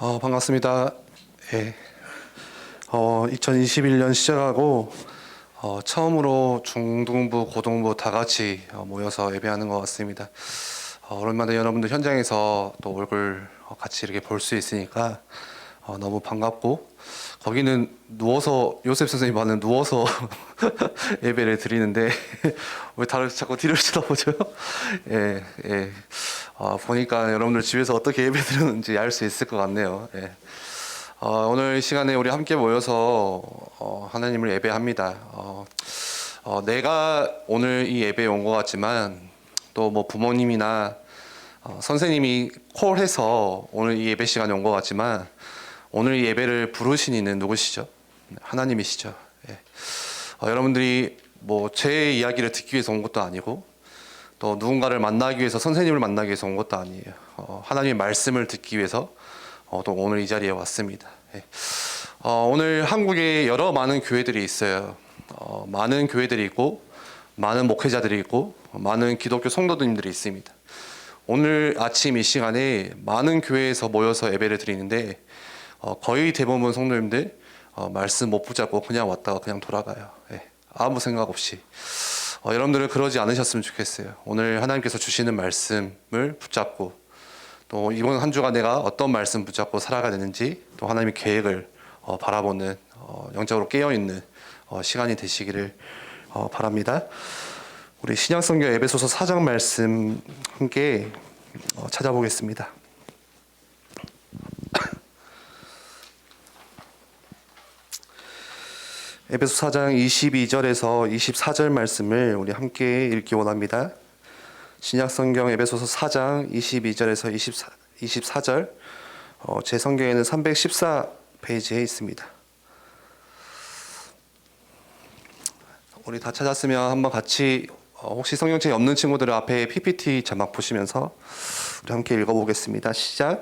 반갑습니다. 예. 2021년 시작하고 처음으로 중등부, 고등부 다 같이 모여서 예배하는 것 같습니다. 오랜만에 여러분들 현장에서 또 얼굴 같이 이렇게 볼 수 있으니까 너무 반갑고, 거기는 누워서, 요셉 선생님 반은 누워서 예배를 드리는데 왜 다들 자꾸 뒤를 쳐다보죠? 예, 예. 보니까 여러분들 집에서 어떻게 예배 드리는지 알 수 있을 것 같네요. 예. 오늘 시간에 우리 함께 모여서 하나님을 예배합니다. 내가 오늘 이 예배에 온 것 같지만 또 뭐 부모님이나 선생님이 콜해서 오늘 이 예배 시간에 온 것 같지만, 오늘 이 예배를 부르신 이는 누구시죠? 하나님이시죠. 예. 여러분들이 뭐 제 이야기를 듣기 위해서 온 것도 아니고, 또 누군가를 만나기 위해서, 선생님을 만나기 위해서 온 것도 아니에요. 하나님의 말씀을 듣기 위해서 또 오늘 이 자리에 왔습니다. 예. 오늘 한국에 여러 많은 교회들이 있어요. 많은 교회들이 있고, 많은 목회자들이 있고, 많은 기독교 성도님들이 있습니다. 오늘 아침 이 시간에 많은 교회에서 모여서 예배를 드리는데, 거의 대부분 성도님들 말씀 못 붙잡고 그냥 왔다가 그냥 돌아가요. 예. 아무 생각 없이. 여러분들은 그러지 않으셨으면 좋겠어요. 오늘 하나님께서 주시는 말씀을 붙잡고, 또 이번 한 주간 내가 어떤 말씀 붙잡고 살아가야 되는지, 또 하나님의 계획을 바라보는 영적으로 깨어있는 시간이 되시기를 바랍니다. 우리 신약성경 에베소서 4장 말씀 함께 찾아보겠습니다. 에베소 4장 22절에서 24절 말씀을 우리 함께 읽기 원합니다. 신약성경 에베소서 4장 22절에서 24절, 제 성경에는 314페이지에 있습니다. 우리 다 찾았으면 한번 같이, 혹시 성경책이 없는 친구들은 앞에 PPT 자막 보시면서 우리 함께 읽어보겠습니다. 시작.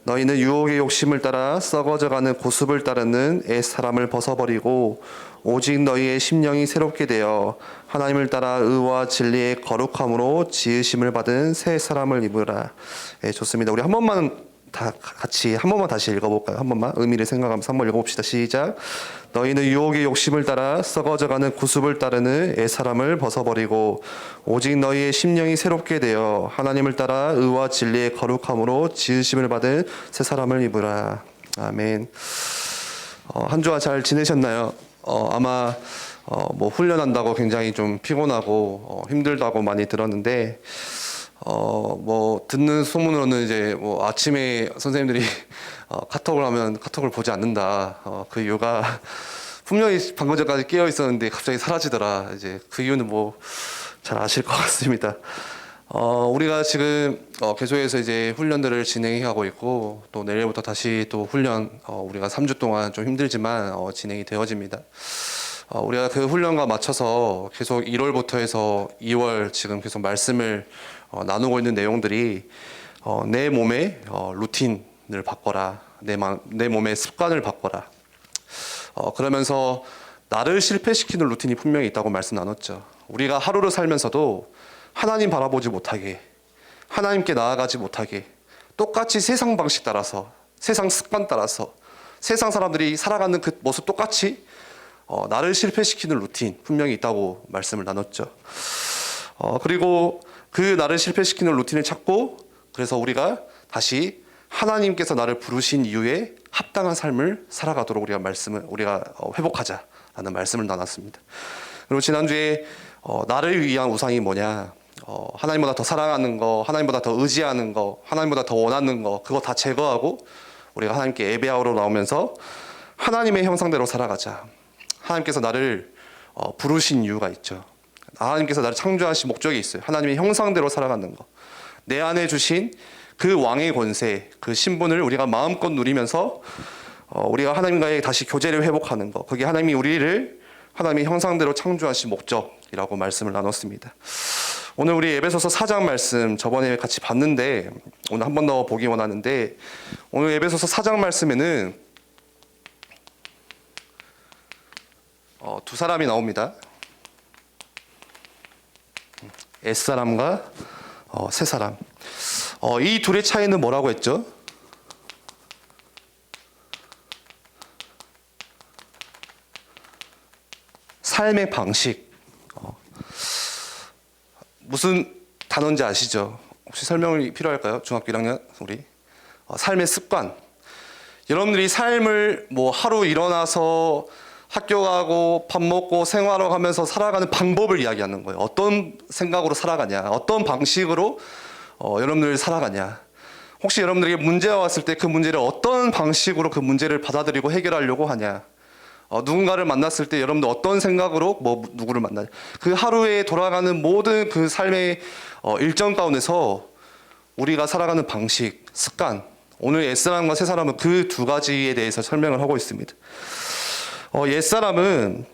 너희는 유혹의 욕심을 따라 썩어져가는 고습을 따르는 옛사람을 벗어버리고, 오직 너희의 심령이 새롭게 되어 하나님을 따라 의와 진리의 거룩함으로 지으심을 받은 새 사람을 입으라. 예, 좋습니다. 우리 한 번만 다 같이 한 번만 다시 읽어볼까요? 한 번만 의미를 생각하면서 한번 읽어봅시다. 시작. 너희는 유혹의 욕심을 따라 썩어져가는 구습을 따르는 옛사람을 벗어버리고, 오직 너희의 심령이 새롭게 되어 하나님을 따라 의와 진리의 거룩함으로 지으심을 받은 새 사람을 입으라. 아멘. 한 주간 잘 지내셨나요? 아마 뭐 훈련한다고 굉장히 좀 피곤하고 힘들다고 많이 들었는데, 뭐 듣는 소문으로는 이제 뭐 아침에 선생님들이 카톡을 하면 카톡을 보지 않는다. 그 이유가 분명히 방금 전까지 깨어 있었는데 갑자기 사라지더라. 이제 그 이유는 뭐 잘 아실 것 같습니다. 우리가 지금 개소에서 이제 훈련들을 진행하고 있고, 또 내일부터 다시 또 훈련, 우리가 3주 동안 좀 힘들지만 진행이 되어집니다. 우리가 그 훈련과 맞춰서 계속 1월부터 해서 2월 지금 계속 말씀을 나누고 있는 내용들이, 내 몸의 루틴을 바꿔라, 내 몸의 습관을 바꿔라. 그러면서 나를 실패시키는 루틴이 분명히 있다고 말씀 나눴죠. 우리가 하루를 살면서도 하나님 바라보지 못하게, 하나님께 나아가지 못하게, 똑같이 세상 방식 따라서, 세상 습관 따라서, 세상 사람들이 살아가는 그 모습 똑같이 나를 실패시키는 루틴 분명히 있다고 말씀을 나눴죠. 그리고 그 나를 실패시키는 루틴을 찾고, 그래서 우리가 다시 하나님께서 나를 부르신 이유에 합당한 삶을 살아가도록 우리가 회복하자라는 말씀을 나눴습니다. 그리고 지난주에 나를 위한 우상이 뭐냐, 하나님보다 더 사랑하는 거, 하나님보다 더 의지하는 거, 하나님보다 더 원하는 거, 그거 다 제거하고 우리가 하나님께 예배하러 나오면서 하나님의 형상대로 살아가자. 하나님께서 나를 부르신 이유가 있죠. 하나님께서 나를 창조하신 목적이 있어요. 하나님의 형상대로 살아가는 거, 내 안에 주신 그 왕의 권세, 그 신분을 우리가 마음껏 누리면서 우리가 하나님과의 다시 교제를 회복하는 거, 그게 하나님이 우리를 하나님의 형상대로 창조하신 목적이라고 말씀을 나눴습니다. 오늘 우리 에베소서 4장 말씀 저번에 같이 봤는데, 오늘 한 번 더 보기 원하는데, 오늘 에베소서 4장 말씀에는 두 사람이 나옵니다. 옛사람과 새사람. 이 둘의 차이는 뭐라고 했죠? 삶의 방식. 무슨 단어인지 아시죠? 혹시 설명이 필요할까요? 중학교 1학년 우리 삶의 습관. 여러분들이 삶을 뭐 하루 일어나서 학교 가고 밥 먹고 생활하고 하면서 살아가는 방법을 이야기하는 거예요. 어떤 생각으로 살아가냐, 어떤 방식으로 여러분들이 살아가냐. 혹시 여러분들에게 문제가 왔을 때 그 문제를 어떤 방식으로 그 문제를 받아들이고 해결하려고 하냐. 누군가를 만났을 때 여러분들 어떤 생각으로 뭐 누구를 만나냐. 그 하루에 돌아가는 모든 그 삶의 일정 가운데서 우리가 살아가는 방식, 습관. 오늘 옛사람과 새사람은 그 두 가지에 대해서 설명을 하고 있습니다. 옛사람은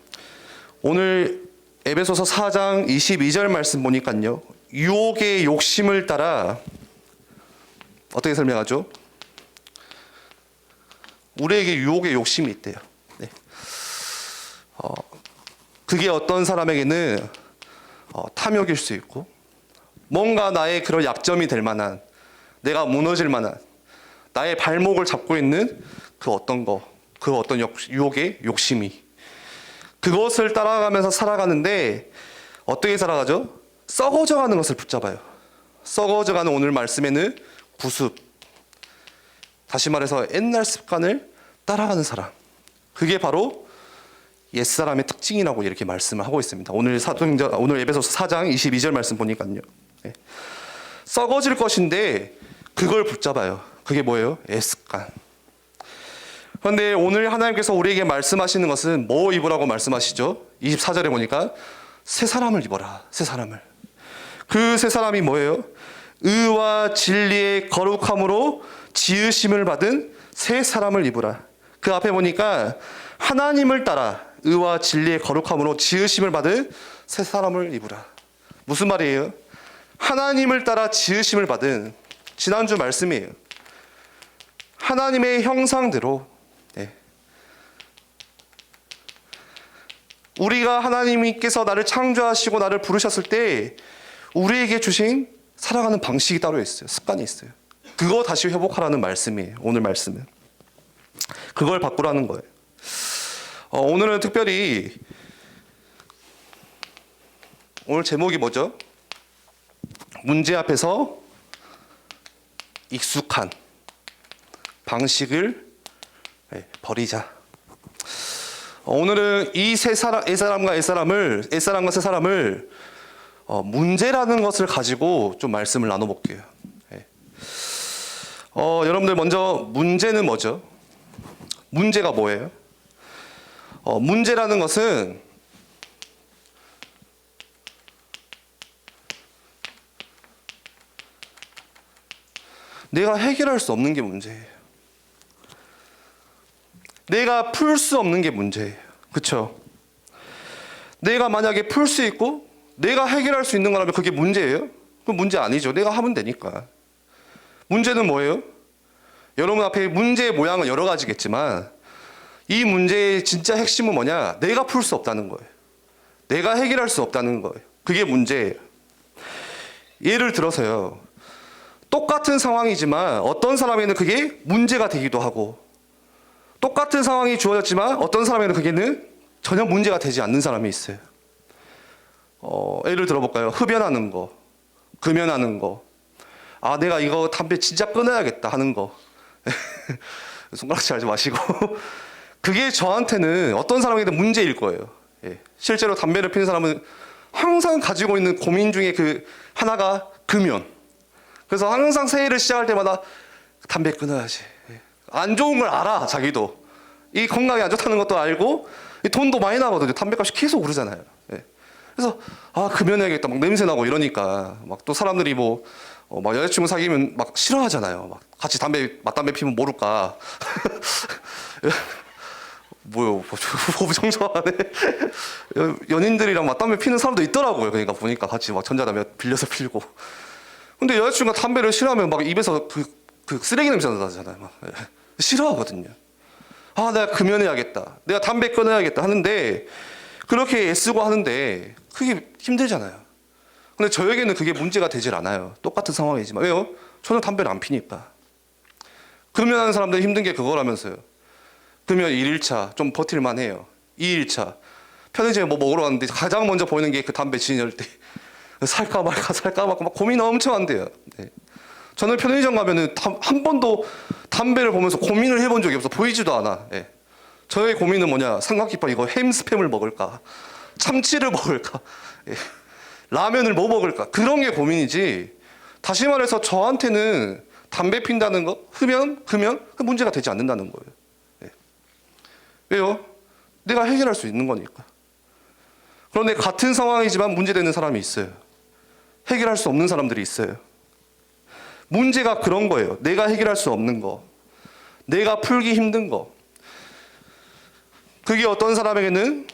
오늘 에베소서 4장 22절 말씀 보니까요. 유혹의 욕심을 따라 어떻게 설명하죠? 우리에게 유혹의 욕심이 있대요. 네. 그게 어떤 사람에게는 탐욕일 수 있고 뭔가 나의 그런 약점이 될 만한 내가 무너질 만한 나의 발목을 잡고 있는 그 어떤 유혹의 욕심이 그것을 따라가면서 살아가는데 어떻게 살아가죠? 썩어져가는 것을 붙잡아요. 썩어져가는 오늘 말씀에는 구습, 다시 말해서 옛날 습관을 따라가는 사람, 그게 바로 옛사람의 특징이라고 이렇게 말씀을 하고 있습니다. 오늘 에베소서 4장 22절 말씀 보니까요. 네. 썩어질 것인데 그걸 붙잡아요. 그게 뭐예요? 옛습관. 그런데 오늘 하나님께서 우리에게 말씀하시는 것은 뭐 입으라고 말씀하시죠? 24절에 보니까 새 사람을 입어라. 새 사람을. 그 새 사람이 뭐예요? 의와 진리의 거룩함으로 지으심을 받은 새 사람을 입으라. 그 앞에 보니까 하나님을 따라 의와 진리의 거룩함으로 지으심을 받은 새 사람을 입으라. 무슨 말이에요? 하나님을 따라 지으심을 받은, 지난주 말씀이에요. 하나님의 형상대로, 네. 우리가 하나님께서 나를 창조하시고 나를 부르셨을 때 우리에게 주신 살아가는 방식이 따로 있어요. 습관이 있어요. 그거 다시 회복하라는 말씀이에요. 오늘 말씀은. 그걸 바꾸라는 거예요. 오늘은 특별히 오늘 제목이 뭐죠? 문제 앞에서 익숙한 방식을 버리자. 오늘은 이 옛사람과 새 사람을 문제라는 것을 가지고 좀 말씀을 나눠볼게요. 여러분들 먼저 문제는 뭐죠? 문제가 뭐예요? 문제라는 것은 내가 해결할 수 없는 게 문제예요. 내가 풀 수 없는 게 문제예요. 그렇죠? 내가 만약에 풀 수 있고 내가 해결할 수 있는 거라면 그게 문제예요? 그건 문제 아니죠. 내가 하면 되니까. 문제는 뭐예요? 여러분 앞에 문제의 모양은 여러 가지겠지만 이 문제의 진짜 핵심은 뭐냐? 내가 풀 수 없다는 거예요. 내가 해결할 수 없다는 거예요. 그게 문제예요. 예를 들어서요. 똑같은 상황이지만 어떤 사람에게는 그게 문제가 되기도 하고 똑같은 상황이 주어졌지만 어떤 사람에게는 그게는 전혀 문제가 되지 않는 사람이 있어요. 예를 들어볼까요? 흡연하는 거, 금연하는 거. 아, 내가 이거 담배 진짜 끊어야겠다 하는 거. 손가락질 하지 마시고. 그게 저한테는 어떤 사람에게는 문제일 거예요. 예. 실제로 담배를 피는 사람은 항상 가지고 있는 고민 중에 그 하나가 금연. 그래서 항상 새해를 시작할 때마다 담배 끊어야지. 예. 안 좋은 걸 알아, 자기도. 이 건강에 안 좋다는 것도 알고 돈도 많이 나거든요. 담배값이 계속 오르잖아요. 예. 그래서 금연해야겠다. 막 냄새 나고 이러니까 막 또 사람들이 막 여자친구 사귀면 막 싫어하잖아요. 막 같이 맞담배 피면 모를까. 뭐요? 정정하네. 연인들이랑 맞담배 피는 사람도 있더라고요. 그러니까 보니까 같이 막 전자담배 빌려서 피우고. 근데 여자친구가 담배를 싫어하면 막 입에서 그 쓰레기 냄새 나잖아요. 막. 싫어하거든요. 내가 금연해야겠다. 내가 담배 끊어야겠다 하는데 그렇게 애쓰고 하는데 그게 힘들잖아요. 근데 저에게는 그게 문제가 되질 않아요. 똑같은 상황이지만. 왜요? 저는 담배를 안 피니까. 금연하는 사람들 힘든 게 그거라면서요. 금연 1일차 좀 버틸만 해요. 2일차 편의점에 뭐 먹으러 갔는데 가장 먼저 보이는 게 그 담배 진열 때 살까 말까 살까 말까 막 고민 엄청 한대요. 네. 저는 편의점 가면은 한 번도 담배를 보면서 고민을 해본 적이 없어. 보이지도 않아. 예. 저의 고민은 뭐냐? 삼각김밥 이거 햄 스팸을 먹을까? 참치를 먹을까? 예. 라면을 뭐 먹을까? 그런 게 고민이지. 다시 말해서 저한테는 담배 핀다는 거, 흡연, 금연 그 문제가 되지 않는다는 거예요. 예. 왜요? 내가 해결할 수 있는 거니까. 그런데 같은 상황이지만 문제되는 사람이 있어요. 해결할 수 없는 사람들이 있어요. 문제가 그런 거예요. 내가 해결할 수 없는 거. 내가 풀기 힘든 거. 그게 어떤 사람에게는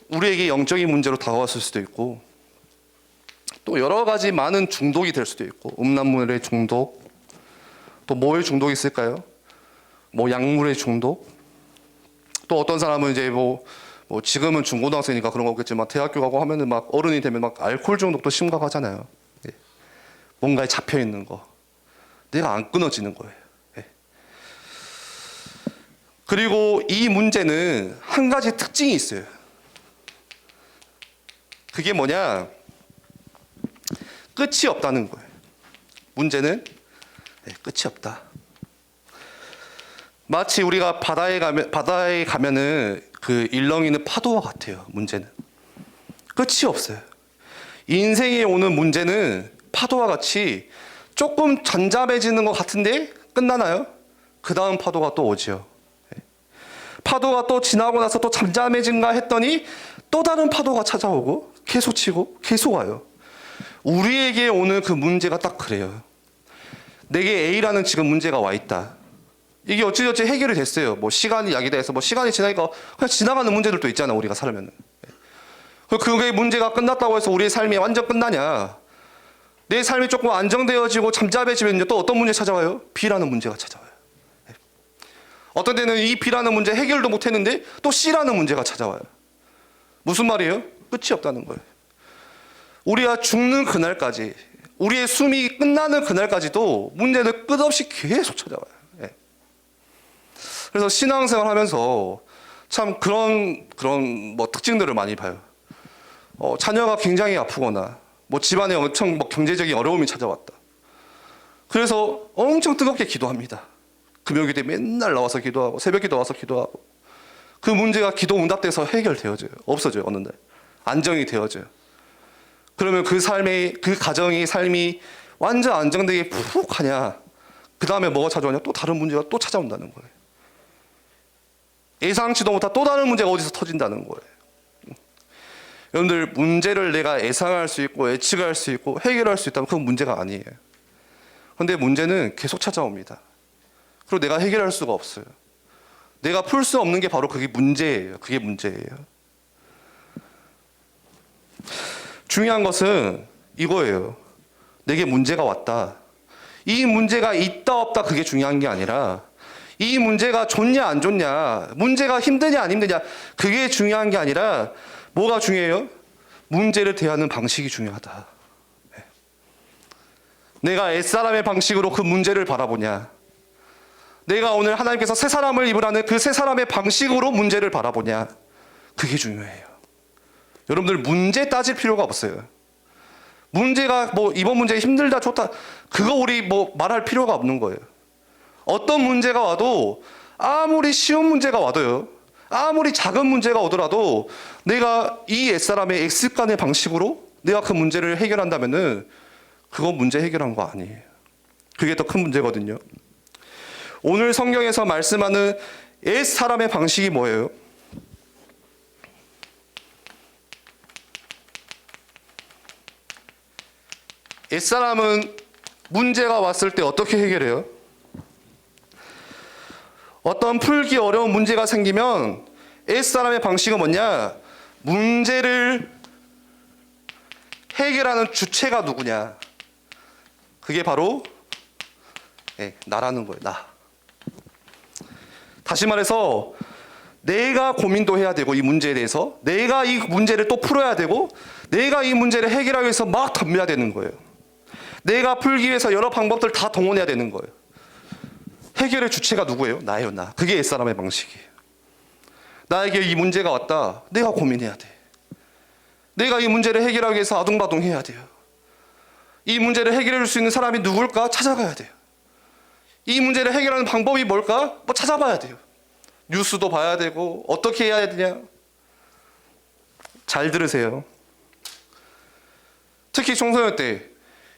우리에게 영적인 문제로 다가왔을 수도 있고 또 여러 가지 많은 중독이 될 수도 있고 음란물의 중독 또 뭐의 중독이 있을까요? 뭐 약물의 중독 또 어떤 사람은 이제 뭐 지금은 중고등학생이니까 그런 거겠지만 대학교 가고 하면은 막 어른이 되면 막 알코올 중독도 심각하잖아요. 예. 뭔가에 잡혀 있는 거 내가 안 끊어지는 거예요. 예. 그리고 이 문제는 한 가지 특징이 있어요. 그게 뭐냐? 끝이 없다는 거예요. 문제는 끝이 없다. 마치 우리가 바다에 가면은 그 일렁이는 파도와 같아요. 문제는 끝이 없어요. 인생에 오는 문제는 파도와 같이 조금 잠잠해지는 것 같은데 끝나나요? 그 다음 파도가 또 오지요. 파도가 또 지나고 나서 또 잠잠해진가 했더니 또 다른 파도가 찾아오고 계속 치고 계속 와요. 우리에게 오는 그 문제가 딱 그래요. 내게 A라는 지금 문제가 와 있다. 이게 어찌저찌 해결이 됐어요. 뭐 시간이 야기돼서 뭐 시간이 지나니까 그냥 지나가는 문제들도 있잖아. 우리가 살면은. 그게 문제가 끝났다고 해서 우리의 삶이 완전 끝나냐? 내 삶이 조금 안정되어지고 잠잠해지면 또 어떤 문제 찾아와요? B라는 문제가 찾아와요. 어떤 때는 이 B라는 문제 해결도 못했는데 또 C라는 문제가 찾아와요. 무슨 말이에요? 끝이 없다는 거예요. 우리가 죽는 그날까지, 우리의 숨이 끝나는 그날까지도 문제는 끝없이 계속 찾아와요. 그래서 신앙생활 하면서 참 그런 뭐 특징들을 많이 봐요. 자녀가 굉장히 아프거나 뭐 집안에 엄청 뭐 경제적인 어려움이 찾아왔다. 그래서 엄청 뜨겁게 기도합니다. 금요일에 맨날 나와서 기도하고 새벽기도 와서 기도하고 그 문제가 기도 응답돼서 해결되어져요. 없어져요. 어느 날 안정이 되어져요. 그러면 그 삶의 그 가정의 삶이 완전 안정되게 푹 하냐? 그 다음에 뭐가 찾아오냐? 또 다른 문제가 또 찾아온다는 거예요. 예상치도 못한 또 다른 문제가 어디서 터진다는 거예요. 여러분들 문제를 내가 예상할 수 있고 예측할 수 있고 해결할 수 있다면 그건 문제가 아니에요. 그런데 문제는 계속 찾아옵니다. 그리고 내가 해결할 수가 없어요. 내가 풀 수 없는 게 바로 그게 문제예요. 그게 문제예요. 중요한 것은 이거예요. 내게 문제가 왔다. 이 문제가 있다 없다 그게 중요한 게 아니라 이 문제가 좋냐 안 좋냐, 문제가 힘드냐 안 힘드냐 그게 중요한 게 아니라 뭐가 중요해요? 문제를 대하는 방식이 중요하다. 내가 옛사람의 방식으로 그 문제를 바라보냐, 내가 오늘 하나님께서 새 사람을 입으라는 그 새 사람의 방식으로 문제를 바라보냐, 그게 중요해요. 여러분들 문제 따질 필요가 없어요. 문제가 뭐 이번 문제 힘들다 좋다 그거 우리 뭐 말할 필요가 없는 거예요. 어떤 문제가 와도 아무리 쉬운 문제가 와도요, 아무리 작은 문제가 오더라도 내가 이 옛사람의 X간의 방식으로 내가 그 문제를 해결한다면은 그건 문제 해결한 거 아니에요. 그게 더 큰 문제거든요. 오늘 성경에서 말씀하는 옛사람의 방식이 뭐예요? 옛사람은 문제가 왔을 때 어떻게 해결해요? 어떤 풀기 어려운 문제가 생기면 옛사람의 방식은 뭐냐? 문제를 해결하는 주체가 누구냐? 그게 바로 나라는 거예요. 나. 다시 말해서 내가 고민도 해야 되고 이 문제에 대해서 내가 이 문제를 또 풀어야 되고 내가 이 문제를 해결하기 위해서 막 덤벼야 되는 거예요. 내가 풀기 위해서 여러 방법들 다 동원해야 되는 거예요. 해결의 주체가 누구예요? 나예요, 나. 그게 옛사람의 방식이에요. 나에게 이 문제가 왔다. 내가 고민해야 돼. 내가 이 문제를 해결하기 위해서 아둥바둥해야 돼요. 이 문제를 해결해 줄 수 있는 사람이 누굴까? 찾아가야 돼요. 이 문제를 해결하는 방법이 뭘까? 뭐 찾아봐야 돼요. 뉴스도 봐야 되고 어떻게 해야 되냐? 잘 들으세요. 특히 청소년 때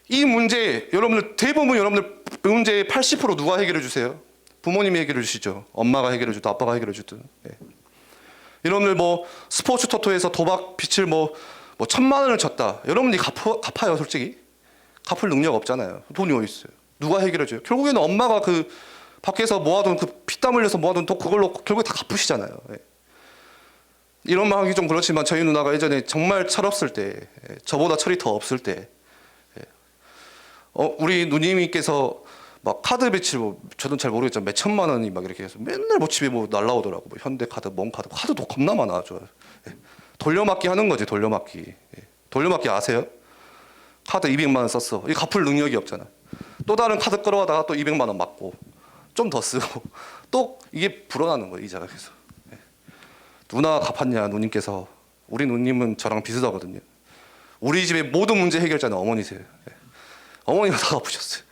이 문제 여러분들 대부분 여러분들 문제의 80% 누가 해결해 주세요? 부모님이 해결해 주시죠. 엄마가 해결해 주든 아빠가 해결해 주든. 네. 여러분들 뭐 스포츠 토토에서 도박 빚을 뭐 1,000만 원을 졌다. 여러분들이 갚아요 솔직히? 갚을 능력 없잖아요. 돈이 어디 있어요? 누가 해결해 줘요? 결국에는 엄마가 그 밖에서 모아둔 그 피땀 흘려서 모아둔 돈 그걸로 결국에 다 갚으시잖아요. 네. 이런 말 하기 좀 그렇지만 저희 누나가 예전에 정말 철없을 때, 저보다 철이 더 없을 때, 우리 누님께서 막 카드 빚을 뭐 저도 잘 모르겠지만 몇 천만 원이 막 이렇게 해서 맨날 뭐 집에 뭐 날라오더라고. 뭐 현대카드, 카드도 겁나 많아. 돌려막기 하는 거지, 돌려막기. 돌려막기 아세요? 카드 200만 원 썼어. 이 갚을 능력이 없잖아. 또 다른 카드 끌어가다가 또 200만 원 맞고 좀 더 쓰고 또 이게 불어나는 거예요, 이자가 계속. 누나가 갚았냐, 누님께서. 우리 누님은 저랑 비슷하거든요. 우리 집의 모든 문제 해결자는 어머니세요. 어머니가 다 갚으셨어요.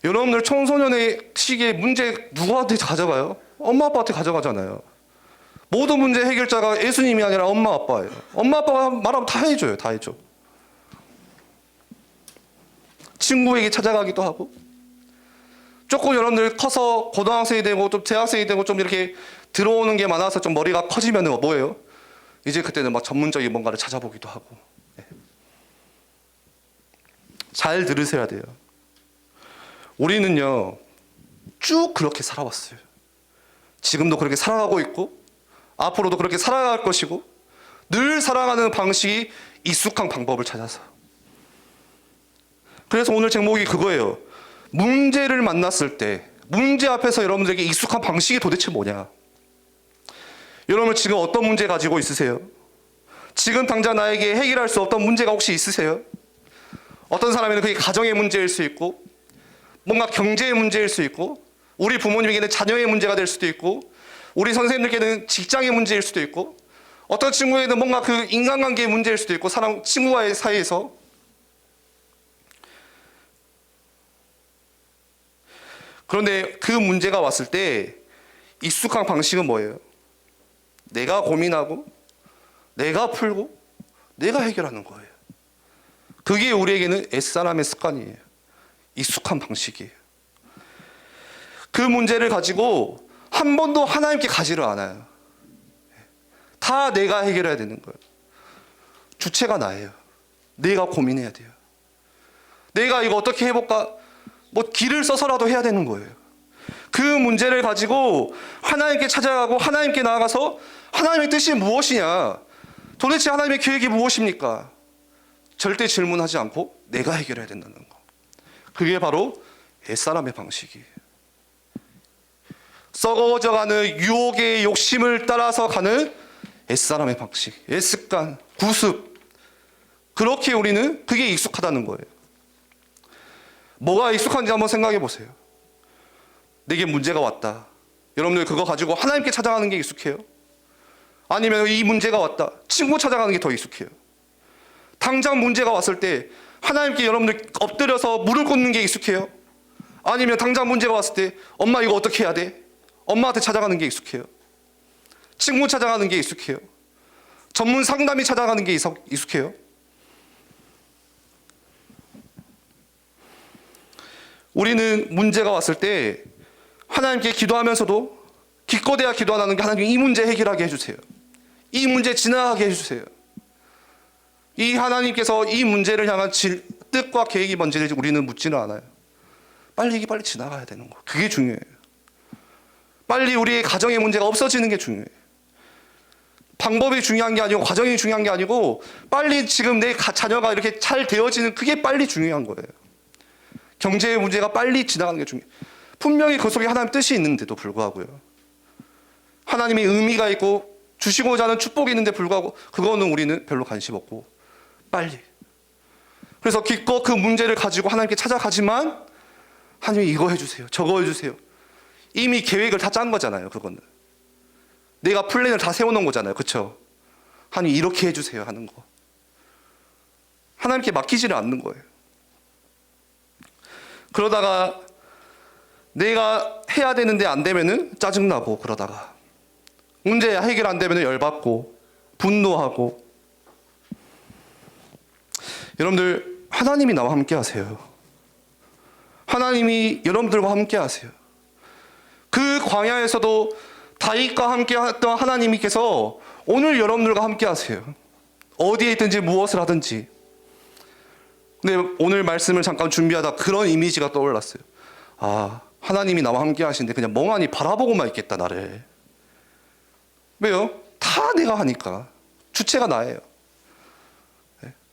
여러분들 청소년의 시기에 문제 누구한테 가져가요? 엄마 아빠한테 가져가잖아요. 모든 문제 해결자가 예수님이 아니라 엄마 아빠예요. 엄마 아빠가 말하면 다 해줘요. 다 해줘. 친구에게 찾아가기도 하고 조금 여러분들 커서 고등학생이 되고 좀 대학생이 되고 좀 이렇게 들어오는 게 많아서 좀 머리가 커지면 뭐예요? 이제 그때는 막 전문적인 뭔가를 찾아보기도 하고. 잘 들으셔야 돼요. 우리는요 쭉 그렇게 살아왔어요. 지금도 그렇게 살아가고 있고 앞으로도 그렇게 살아갈 것이고 늘 살아가는 방식이 익숙한 방법을 찾아서. 그래서 오늘 제목이 그거예요. 문제를 만났을 때 문제 앞에서 여러분들에게 익숙한 방식이 도대체 뭐냐? 여러분 지금 어떤 문제 가지고 있으세요? 지금 당장 나에게 해결할 수 없던 문제가 혹시 있으세요? 어떤 사람에는 그게 가정의 문제일 수 있고 뭔가 경제의 문제일 수 있고 우리 부모님에게는 자녀의 문제가 될 수도 있고 우리 선생님들께는 직장의 문제일 수도 있고 어떤 친구에게는 뭔가 그 인간관계의 문제일 수도 있고 사람 친구와의 사이에서. 그런데 그 문제가 왔을 때 익숙한 방식은 뭐예요? 내가 고민하고 내가 풀고 내가 해결하는 거예요. 그게 우리에게는 옛사람의 습관이에요. 익숙한 방식이에요. 그 문제를 가지고 한 번도 하나님께 가지를 않아요. 다 내가 해결해야 되는 거예요. 주체가 나예요. 내가 고민해야 돼요. 내가 이거 어떻게 해볼까? 뭐 길을 써서라도 해야 되는 거예요. 그 문제를 가지고 하나님께 찾아가고 하나님께 나아가서 하나님의 뜻이 무엇이냐? 도대체 하나님의 계획이 무엇입니까? 절대 질문하지 않고 내가 해결해야 된다는 거. 그게 바로 옛사람의 방식이에요. 썩어져가는 유혹의 욕심을 따라서 가는 옛사람의 방식, 옛습관, 구습. 그렇게 우리는 그게 익숙하다는 거예요. 뭐가 익숙한지 한번 생각해 보세요. 내게 문제가 왔다. 여러분들 그거 가지고 하나님께 찾아가는 게 익숙해요? 아니면 이 문제가 왔다. 친구 찾아가는 게 더 익숙해요? 당장 문제가 왔을 때 하나님께 여러분들 엎드려서 무릎 꿇는 게 익숙해요? 아니면 당장 문제가 왔을 때 엄마 이거 어떻게 해야 돼? 엄마한테 찾아가는 게 익숙해요? 친구 찾아가는 게 익숙해요? 전문 상담이 찾아가는 게 익숙해요? 우리는 문제가 왔을 때 하나님께 기도하면서도 기껏해야 기도 안 하는 게 하나님 이 문제 해결하게 해주세요. 이 문제 지나가게 해주세요. 이 하나님께서 이 문제를 향한 뜻과 계획이 뭔지를 우리는 묻지는 않아요. 빨리 지나가야 되는 거. 그게 중요해요. 빨리 우리의 가정의 문제가 없어지는 게 중요해요. 방법이 중요한 게 아니고 과정이 중요한 게 아니고 빨리 지금 내 자녀가 이렇게 잘 되어지는 그게 빨리 중요한 거예요. 경제의 문제가 빨리 지나가는 게 중요해요. 분명히 그 속에 하나님 뜻이 있는데도 불구하고요. 하나님의 의미가 있고 주시고자 하는 축복이 있는데 불구하고 그거는 우리는 별로 관심 없고 빨리. 그래서 기껏 그 문제를 가지고 하나님께 찾아가지만 하나님이 이거 해주세요. 저거 해주세요. 이미 계획을 다 짠 거잖아요. 그거는. 내가 플랜을 다 세워놓은 거잖아요. 그렇죠? 하나님 이렇게 해주세요 하는 거. 하나님께 맡기지를 않는 거예요. 그러다가 내가 해야 되는데 안 되면은 짜증나고, 그러다가 문제 해결 안 되면은 열받고 분노하고. 여러분들, 하나님이 나와 함께 하세요. 하나님이 여러분들과 함께 하세요. 그 광야에서도 다윗과 함께 했던 하나님께서 오늘 여러분들과 함께 하세요. 어디에 있든지 무엇을 하든지. 근데 오늘 말씀을 잠깐 준비하다 그런 이미지가 떠올랐어요. 아, 하나님이 나와 함께 하시는데 그냥 멍하니 바라보고만 있겠다, 나를. 왜요? 다 내가 하니까. 주체가 나예요.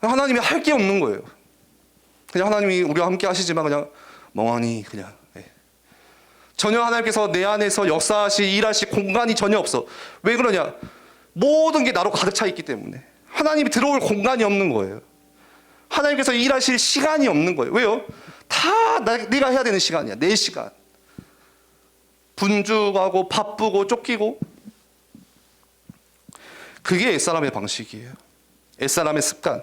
하나님이 할 게 없는 거예요. 그냥 하나님이 우리와 함께 하시지만 그냥 멍하니 그냥. 전혀 하나님께서 내 안에서 역사하시, 일하실 공간이 전혀 없어. 왜 그러냐? 모든 게 나로 가득 차 있기 때문에. 하나님이 들어올 공간이 없는 거예요. 하나님께서 일하실 시간이 없는 거예요. 왜요? 다 내가 해야 되는 시간이야. 내 시간. 분주하고 바쁘고 쫓기고. 그게 옛사람의 방식이에요. 옛사람의 습관.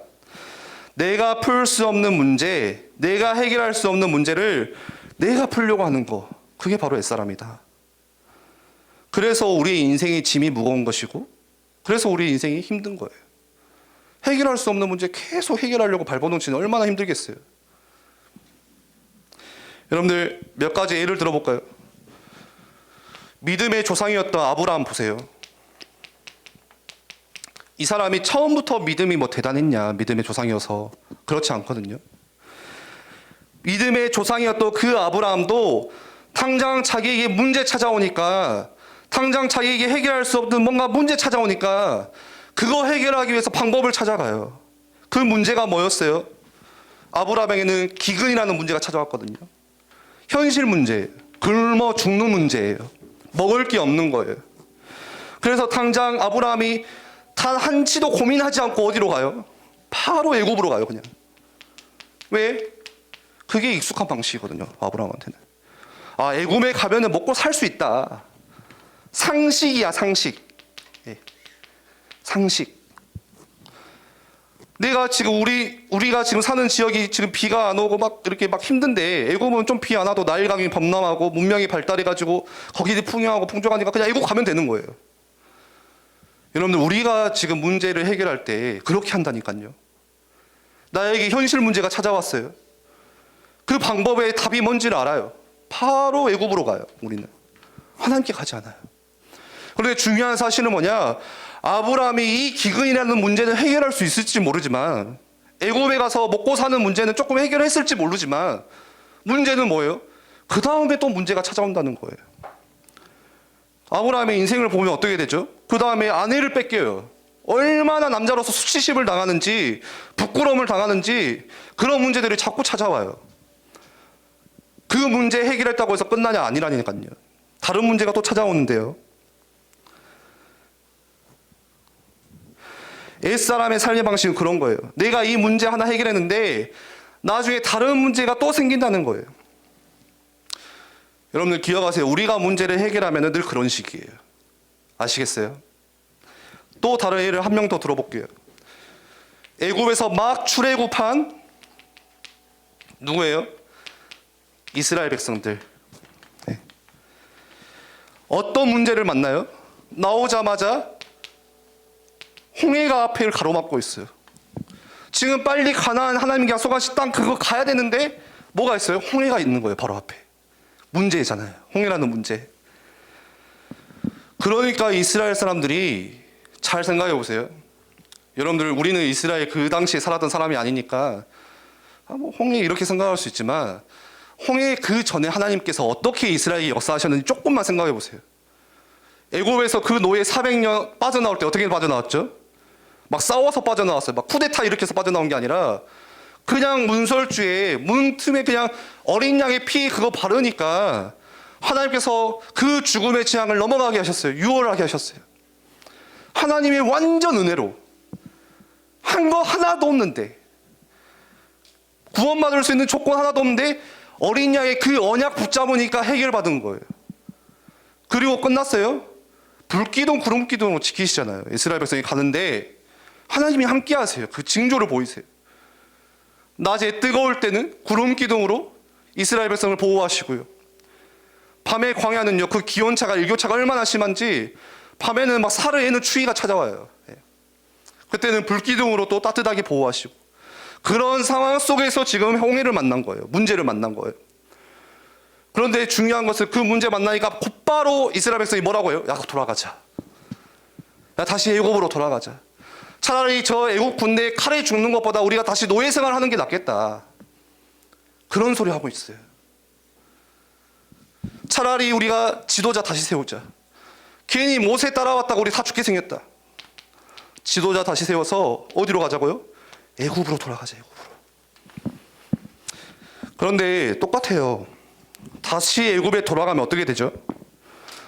내가 풀 수 없는 문제, 내가 해결할 수 없는 문제를 내가 풀려고 하는 거. 그게 바로 옛사람이다. 그래서 우리의 인생의 짐이 무거운 것이고, 그래서 우리의 인생이 힘든 거예요. 해결할 수 없는 문제 계속 해결하려고 발버둥치는 얼마나 힘들겠어요. 여러분들, 몇 가지 예를 들어볼까요? 믿음의 조상이었던 아브라함 보세요. 이 사람이 처음부터 믿음이 뭐 대단했냐, 믿음의 조상이어서. 그렇지 않거든요. 믿음의 조상이었던 그 아브라함도 당장 자기에게 문제 찾아오니까, 당장 자기에게 해결할 수 없는 뭔가 문제 찾아오니까 그거 해결하기 위해서 방법을 찾아가요. 그 문제가 뭐였어요? 아브라함에게는 기근이라는 문제가 찾아왔거든요. 현실 문제, 굶어 죽는 문제예요. 먹을 게 없는 거예요. 그래서 당장 아브라함이 단 한치도 고민하지 않고 어디로 가요? 바로 애굽으로 가요, 그냥. 왜? 그게 익숙한 방식이거든요, 아브라함한테는. 아, 애굽에 가면은 먹고 살 수 있다. 상식이야, 상식. 예. 상식. 내가 지금 우리가 지금 사는 지역이 지금 비가 안 오고 막 이렇게 막 힘든데, 애굽은 좀 비 안 와도 나일강이 범람하고 문명이 발달해가지고 거기도 풍요하고 풍족하니까 그냥 애굽 가면 되는 거예요. 여러분들, 우리가 지금 문제를 해결할 때 그렇게 한다니까요. 나에게 현실 문제가 찾아왔어요. 그 방법의 답이 뭔지를 알아요. 바로 애굽으로 가요. 우리는 하나님께 가지 않아요. 그런데 중요한 사실은 뭐냐? 아브라함이 이 기근이라는 문제는 해결할 수 있을지 모르지만, 애굽에 가서 먹고 사는 문제는 조금 해결했을지 모르지만, 문제는 뭐예요? 그 다음에 또 문제가 찾아온다는 거예요. 아브라함의 인생을 보면 어떻게 되죠? 그 다음에 아내를 뺏겨요. 얼마나 남자로서 수치심을 당하는지, 부끄러움을 당하는지, 그런 문제들이 자꾸 찾아와요. 그 문제 해결했다고 해서 끝나냐? 아니라니까요. 다른 문제가 또 찾아오는데요. 옛사람의 삶의 방식은 그런 거예요. 내가 이 문제 하나 해결했는데 나중에 다른 문제가 또 생긴다는 거예요. 여러분들 기억하세요. 우리가 문제를 해결하면 늘 그런 식이에요. 아시겠어요? 또 다른 예를 한 명 더 들어볼게요. 애굽에서 막 출애굽한 누구예요? 이스라엘 백성들. 네. 어떤 문제를 만나요? 나오자마자 홍해가 앞을 가로막고 있어요. 지금 빨리 가나안 하나님께 약속하신 땅 그거 가야 되는데 뭐가 있어요? 홍해가 있는 거예요. 바로 앞에. 문제잖아요. 홍해라는 문제. 그러니까 이스라엘 사람들이, 잘 생각해 보세요. 여러분들, 우리는 이스라엘 그 당시에 살았던 사람이 아니니까 뭐 홍해 이렇게 생각할 수 있지만, 홍해 그 전에 하나님께서 어떻게 이스라엘이 역사하셨는지 조금만 생각해 보세요. 애굽에서 그 노예 400년 빠져나올 때 어떻게 빠져나왔죠? 막 싸워서 빠져나왔어요. 막 쿠데타 이렇게 해서 빠져나온 게 아니라 그냥 문설주에 문 틈에 그냥 어린 양의 피 그거 바르니까 하나님께서 그 죽음의 재앙을 넘어가게 하셨어요. 유월하게 하셨어요. 하나님의 완전 은혜로 한 거 하나도 없는데, 구원받을 수 있는 조건 하나도 없는데 어린 양의 그 언약 붙잡으니까 해결받은 거예요. 그리고 끝났어요. 불기둥 구름기둥으로 지키시잖아요. 이스라엘 백성이 가는데 하나님이 함께 하세요. 그 징조를 보이세요. 낮에 뜨거울 때는 구름기둥으로 이스라엘 백성을 보호하시고요. 밤에 광야는요, 그 기온차가 일교차가 얼마나 심한지 밤에는 막 사르에는 추위가 찾아와요. 그때는 불기둥으로 또 따뜻하게 보호하시고, 그런 상황 속에서 지금 홍해를 만난 거예요. 문제를 만난 거예요. 그런데 중요한 것은 그 문제 만나니까 곧바로 이스라엘 백성이 뭐라고 해요? 야, 돌아가자. 야, 다시 애굽으로 돌아가자. 차라리 저 애굽 군대에 칼에 죽는 것보다 우리가 다시 노예 생활하는 게 낫겠다. 그런 소리 하고 있어요. 차라리 우리가 지도자 다시 세우자. 괜히 모세 따라왔다고 우리 다 죽게 생겼다. 지도자 다시 세워서 어디로 가자고요? 애굽으로 돌아가자. 애굽으로. 그런데 똑같아요. 다시 애굽에 돌아가면 어떻게 되죠?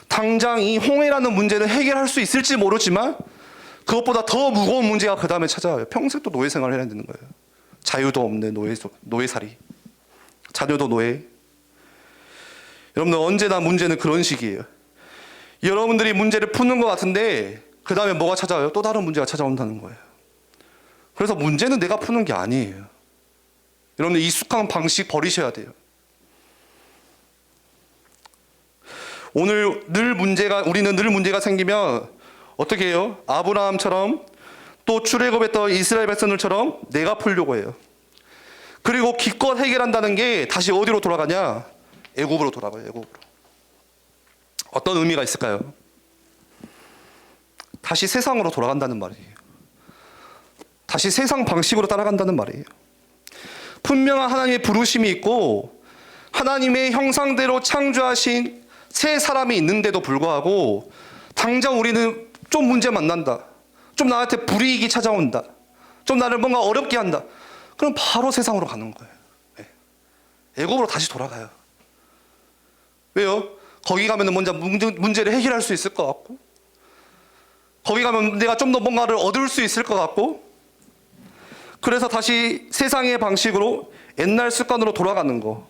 당장 이 홍해라는 문제는 해결할 수 있을지 모르지만 그것보다 더 무거운 문제가 그 다음에 찾아와요. 평생 또 노예 생활을 해야 되는 거예요. 자유도 없는 노예살이. 자녀도 노예. 여러분들 언제나 문제는 그런 식이에요. 여러분들이 문제를 푸는 것 같은데 그 다음에 뭐가 찾아와요? 또 다른 문제가 찾아온다는 거예요. 그래서 문제는 내가 푸는 게 아니에요. 여러분들 익숙한 방식 버리셔야 돼요. 우리는 늘 문제가 생기면 어떻게 해요? 아브라함처럼 또 출애굽했던 이스라엘 백성들처럼 내가 풀려고 해요. 그리고 기껏 해결한다는 게 다시 어디로 돌아가냐? 애굽으로 돌아가요. 애굽으로. 어떤 의미가 있을까요? 다시 세상으로 돌아간다는 말이에요. 다시 세상 방식으로 따라간다는 말이에요. 분명한 하나님의 부르심이 있고 하나님의 형상대로 창조하신 새 사람이 있는데도 불구하고 당장 우리는 좀 문제 만난다. 좀 나한테 불이익이 찾아온다. 좀 나를 뭔가 어렵게 한다. 그럼 바로 세상으로 가는 거예요. 애굽으로 다시 돌아가요. 왜요? 거기 가면 먼저 문제를 해결할 수 있을 것 같고, 거기 가면 내가 좀 더 뭔가를 얻을 수 있을 것 같고, 그래서 다시 세상의 방식으로 옛날 습관으로 돌아가는 거.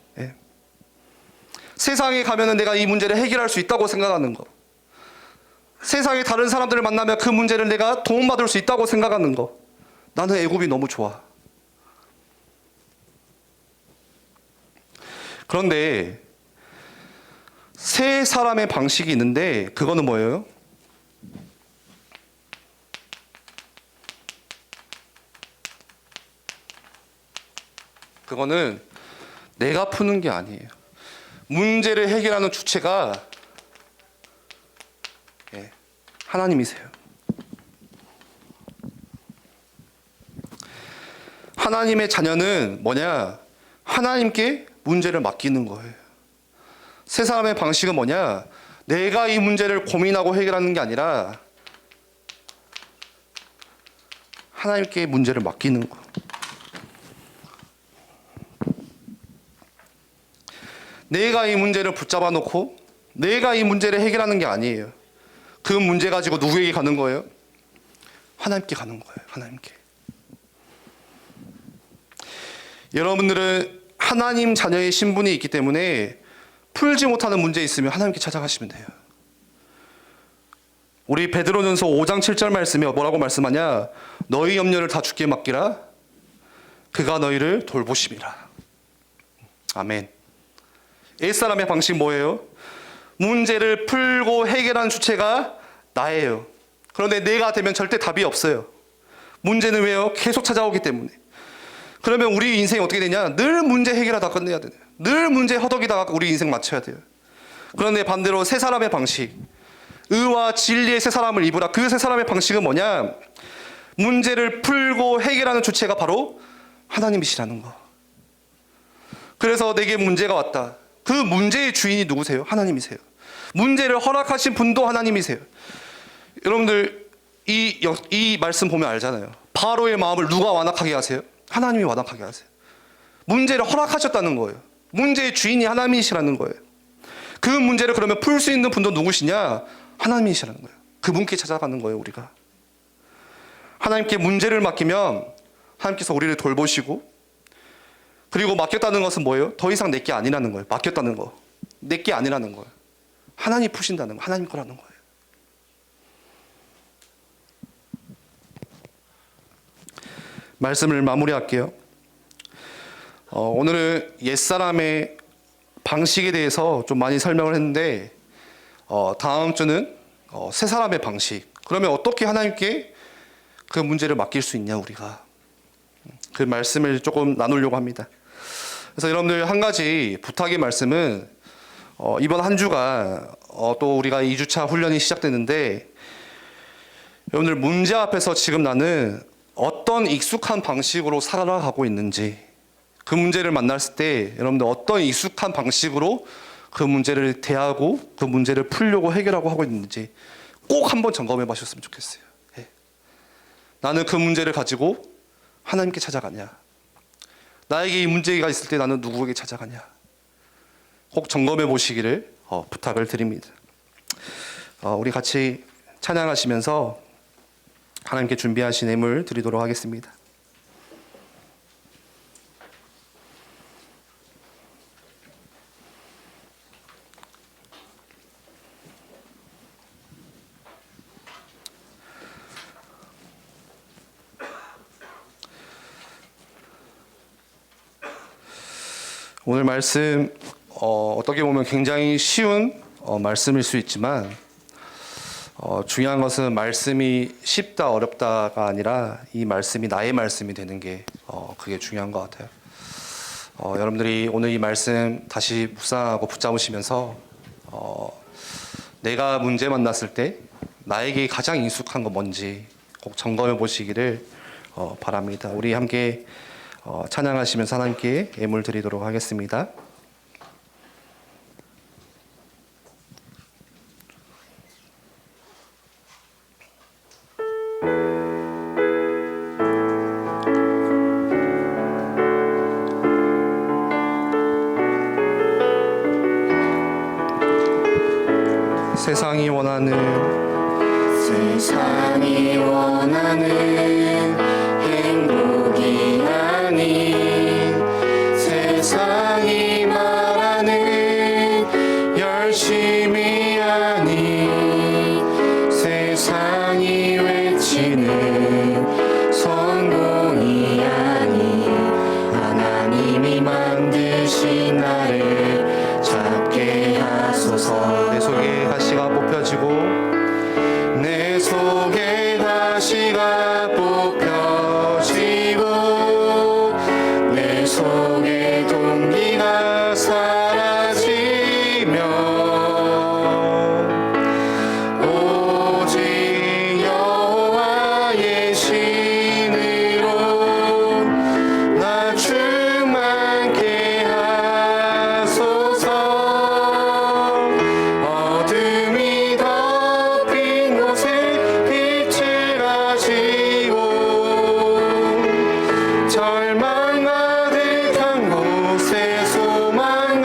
세상에 가면은 내가 이 문제를 해결할 수 있다고 생각하는 거. 세상에 다른 사람들을 만나면 그 문제를 내가 도움받을 수 있다고 생각하는 거. 나는 애굽이 너무 좋아. 그런데 세 사람의 방식이 있는데 그거는 뭐예요? 그거는 내가 푸는 게 아니에요. 문제를 해결하는 주체가 하나님이세요. 하나님의 자녀는 뭐냐? 하나님께 문제를 맡기는 거예요. 세 사람의 방식은 뭐냐? 내가 이 문제를 고민하고 해결하는 게 아니라 하나님께 문제를 맡기는 거. 내가 이 문제를 붙잡아 놓고 내가 이 문제를 해결하는 게 아니에요. 그 문제 가지고 누구에게 가는 거예요? 하나님께 가는 거예요. 하나님께. 여러분들은 하나님 자녀의 신분이 있기 때문에 풀지 못하는 문제 있으면 하나님께 찾아가시면 돼요. 우리 베드로전서 5장 7절 말씀에 뭐라고 말씀하냐? 너희 염려를 다 주께 맡기라. 그가 너희를 돌보심이라. 아멘. 옛사람의 방식 뭐예요? 문제를 풀고 해결하는 주체가 나예요. 그런데 내가 되면 절대 답이 없어요. 문제는 왜요? 계속 찾아오기 때문에. 그러면 우리 인생이 어떻게 되냐? 늘 문제 해결하다 끝내야 돼요. 늘 문제 허덕이다가 우리 인생 마쳐야 돼요. 그런데 반대로 세 사람의 방식, 의와 진리의 세 사람을 입으라. 그 세 사람의 방식은 뭐냐? 문제를 풀고 해결하는 주체가 바로 하나님이시라는 거. 그래서 내게 문제가 왔다. 그 문제의 주인이 누구세요? 하나님이세요. 문제를 허락하신 분도 하나님이세요. 여러분들 이 말씀 보면 알잖아요. 바로의 마음을 누가 완악하게 하세요? 하나님이 완악하게 하세요. 문제를 허락하셨다는 거예요. 문제의 주인이 하나님이시라는 거예요. 그 문제를 그러면 풀 수 있는 분도 누구시냐? 하나님이시라는 거예요. 그분께 찾아가는 거예요. 우리가 하나님께 문제를 맡기면 하나님께서 우리를 돌보시고, 그리고 맡겼다는 것은 뭐예요? 더 이상 내게 아니라는 거예요. 맡겼다는 거. 내게 아니라는 거예요. 하나님 푸신다는 거. 하나님 거라는 거예요. 말씀을 마무리할게요. 오늘은 옛사람의 방식에 대해서 좀 많이 설명을 했는데 다음 주는 새 사람의 방식. 그러면 어떻게 하나님께 그 문제를 맡길 수 있냐, 우리가. 그 말씀을 조금 나누려고 합니다. 그래서 여러분들 한 가지 부탁의 말씀은 이번 한 주가 또 우리가 2주차 훈련이 시작됐는데, 여러분들 문제 앞에서 지금 나는 어떤 익숙한 방식으로 살아가고 있는지, 그 문제를 만났을 때 여러분들 어떤 익숙한 방식으로 그 문제를 대하고 그 문제를 풀려고 해결하고 하고 있는지 꼭 한번 점검해 보셨으면 좋겠어요. 예. 나는 그 문제를 가지고 하나님께 찾아가냐, 나에게 이 문제가 있을 때 나는 누구에게 찾아가냐, 꼭 점검해 보시기를 부탁을 드립니다. 우리 같이 찬양하시면서 하나님께 준비하신 예물 드리도록 하겠습니다. 오늘 말씀 어떻게 보면 굉장히 쉬운 말씀일 수 있지만 중요한 것은 말씀이 쉽다 어렵다가 아니라 이 말씀이 나의 말씀이 되는 게 그게 중요한 것 같아요. 여러분들이 오늘 이 말씀 다시 묵상하고 붙잡으시면서 내가 문제 만났을 때 나에게 가장 익숙한 거 뭔지 꼭 점검해 보시기를 바랍니다. 우리 함께 찬양하시면서 하나님께 예물 드리도록 하겠습니다. 세상이 원하는 행복이 아닌, 세상이 말하는 열심이 아닌, 세상이 외치는 성공이 아닌, 하나님이 만드신 나를 잡게 하소서. 내 속에 가시가 뽑혀지고 내 속에 가시가 뽑혀지고 내 속에 동기가 사라지며 오직 여호와의 신으로 나 충만케 하소서. 어둠이 덮인 곳에 빛을 가지고 절망 가득한 곳에 소망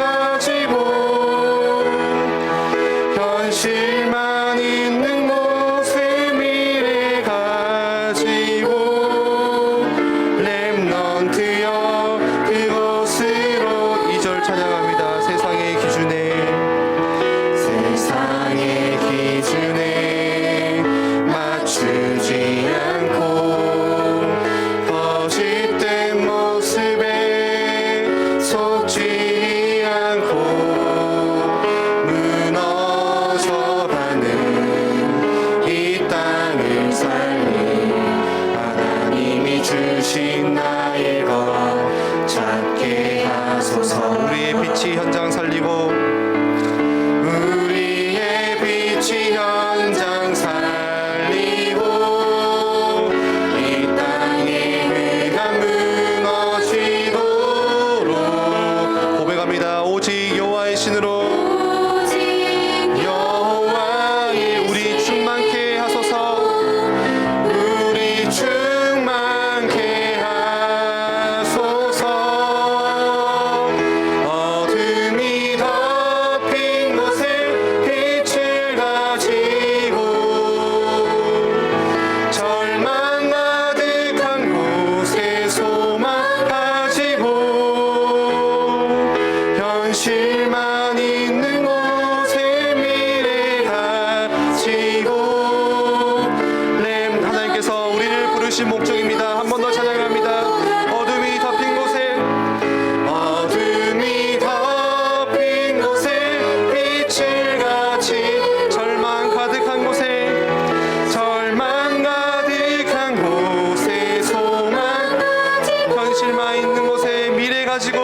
실만 있는 곳에 미래 가지고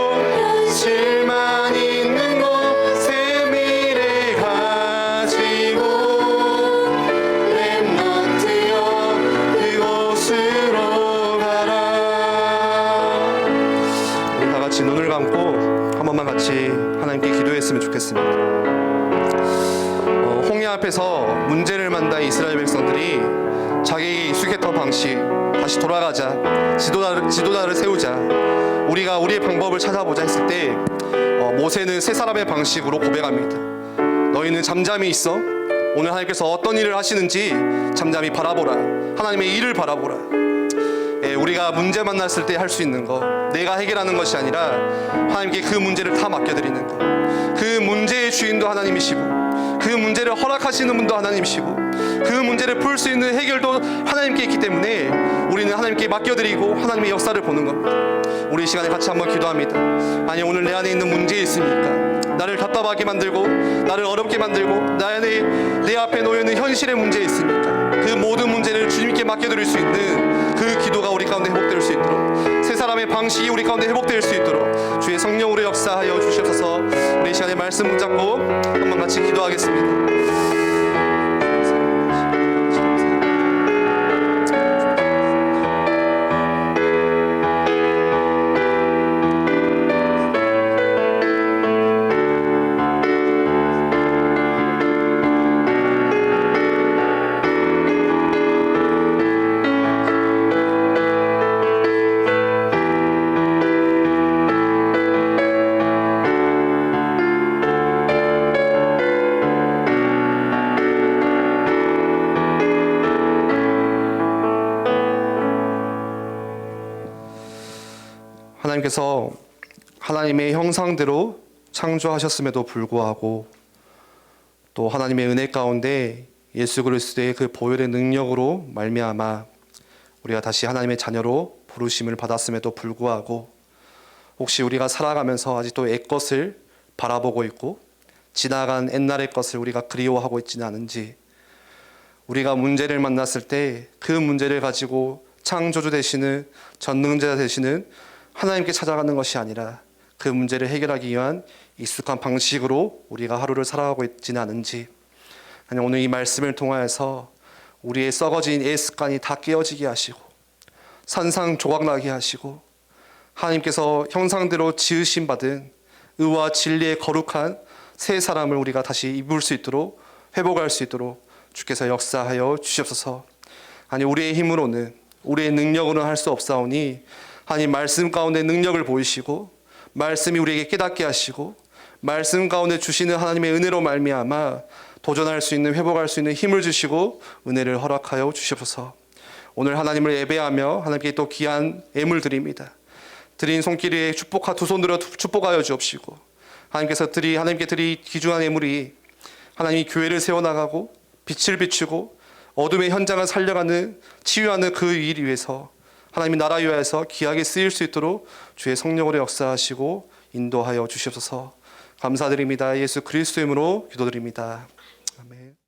실만 있는 곳에 미래 가지고 렘넌트여 그곳으로 가라. 우리 다 같이 눈을 감고 한 번만 같이 하나님께 기도했으면 좋겠습니다. 홍해 앞에서 문제를 만난 이스라엘 백성들이 자기 익숙했던 방식 다시 돌아가자, 지도자를 세우자, 우리가 우리의 방법을 찾아보자 했을 때 모세는 세 사람의 방식으로 고백합니다. 너희는 잠잠히 있어. 오늘 하나님께서 어떤 일을 하시는지 잠잠히 바라보라. 하나님의 일을 바라보라. 우리가 문제 만났을 때 할 수 있는 거, 내가 해결하는 것이 아니라 하나님께 그 문제를 다 맡겨드리는 거. 그 문제의 주인도 하나님이시고 그 문제를 허락하시는 분도 하나님이시고 그 문제를 풀 수 있는 해결도 하나님께 있기 때문에 우리는 하나님께 맡겨드리고 하나님의 역사를 보는 겁니다. 우리 이 시간에 같이 한번 기도합니다. 아니, 오늘 내 안에 있는 문제 있습니까? 나를 답답하게 만들고 나를 어렵게 만들고 내 앞에 놓여있는 현실의 문제 있습니까? 그 모든 문제를 주님께 맡겨드릴 수 있는 그 기도가 우리 가운데 회복될 수 있도록, 세 사람의 방식이 우리 가운데 회복될 수 있도록 주의 성령으로 역사하여 주시옵소서. 우리 이 시간에 말씀 붙잡고 한번 같이 기도하겠습니다. 하나님께서 하나님의 형상대로 창조하셨음에도 불구하고 또 하나님의 은혜 가운데 예수 그리스도의 그 보혈의 능력으로 말미암아 우리가 다시 하나님의 자녀로 부르심을 받았음에도 불구하고 혹시 우리가 살아가면서 아직도 옛것을 바라보고 있고 지나간 옛날의 것을 우리가 그리워하고 있지는 않은지, 우리가 문제를 만났을 때 그 문제를 가지고 창조주 되시는 전능자 되시는 하나님께 찾아가는 것이 아니라 그 문제를 해결하기 위한 익숙한 방식으로 우리가 하루를 살아가고 있지는 않은지, 아니 오늘 이 말씀을 통하여서 우리의 썩어진 옛 습관이 다 깨어지게 하시고 산산조각나게 하시고 하나님께서 형상대로 지으심 받은 의와 진리의 거룩한 새 사람을 우리가 다시 입을 수 있도록 회복할 수 있도록 주께서 역사하여 주시옵소서. 아니 우리의 힘으로는 우리의 능력으로는 할 수 없사오니 하나님 말씀 가운데 능력을 보이시고 말씀이 우리에게 깨닫게 하시고 말씀 가운데 주시는 하나님의 은혜로 말미암아 도전할 수 있는, 회복할 수 있는 힘을 주시고 은혜를 허락하여 주시옵소서. 오늘 하나님을 예배하며 하나님께 또 귀한 예물 드립니다. 드린 손길에 두 손 들어 축복하여 주옵시고 하나님께 드리 귀중한 예물이 하나님이 교회를 세워나가고 빛을 비추고 어둠의 현장을 살려가는 치유하는 그 일 위해서 하나님의 나라 위하여서 귀하게 쓰일 수 있도록 주의 성령으로 역사하시고 인도하여 주시옵소서. 감사드립니다. 예수 그리스도의 이름으로 기도드립니다. 아멘.